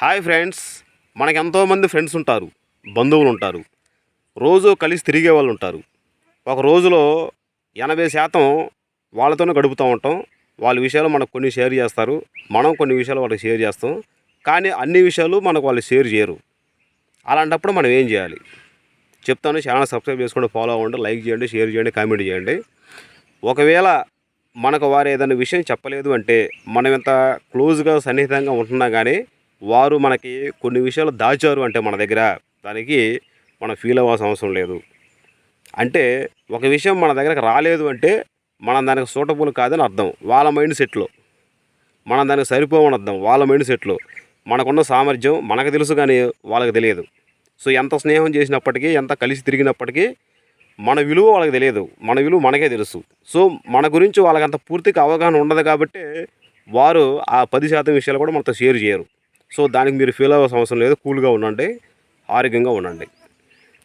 Hi friends, మనకు ఎంతోమంది friends ఉంటారు, బంధువులు ఉంటారు, రోజు కలిసి తిరిగే వాళ్ళు ఉంటారు. ఒక రోజులో 80% వాళ్ళతోనే గడుపుతూ ఉంటాం. వాళ్ళ విషయాలు మనకు కొన్ని షేర్ చేస్తారు, మనం కొన్ని విషయాలు వాళ్ళకి షేర్ చేస్తాం. కానీ అన్ని విషయాలు మనకు వాళ్ళు షేర్ చేయరు. అలాంటప్పుడు మనం ఏం చేయాలి చెప్తాను. ఛానల్ సబ్స్క్రైబ్ చేసుకోండి, ఫాలో అవ్వండి, లైక్ చేయండి, షేర్ చేయండి, కామెంట్ చేయండి. ఒకవేళ మనకు వారు ఏదైనా విషయం చెప్పలేదు అంటే, మనం ఎంత క్లోజ్గా సన్నిహితంగా ఉంటున్నా కానీ వారు మనకి కొన్ని విషయాలు దాచారు అంటే మన దగ్గర, దానికి మనం ఫీల్ అవ్వాల్సిన అవసరం లేదు. అంటే ఒక విషయం మన దగ్గరకు రాలేదు అంటే మనం దానికి సూటబుల్ కాదని అర్థం. వాళ్ళ మైండ్ సెట్లో మనం దానికి సరిపోవని అర్థం. వాళ్ళ మైండ్ సెట్లో మనకున్న సామర్థ్యం మనకు తెలుసు కానీ వాళ్ళకి తెలియదు. సో ఎంత స్నేహం చేసినప్పటికీ, ఎంత కలిసి తిరిగినప్పటికీ మన విలువ వాళ్ళకి తెలియదు, మన విలువ మనకే తెలుసు. సో మన గురించి వాళ్ళకి అంత పూర్తిగా అవగాహన ఉండదు కాబట్టి వారు ఆ 10% విషయాలు కూడా మనతో షేర్ చేయరు. సో దానికి మీరు ఫీల్ అవ్వాల్సిన అవసరం లేదు. కూల్గా ఉండండి, ఆరోగ్యంగా ఉండండి.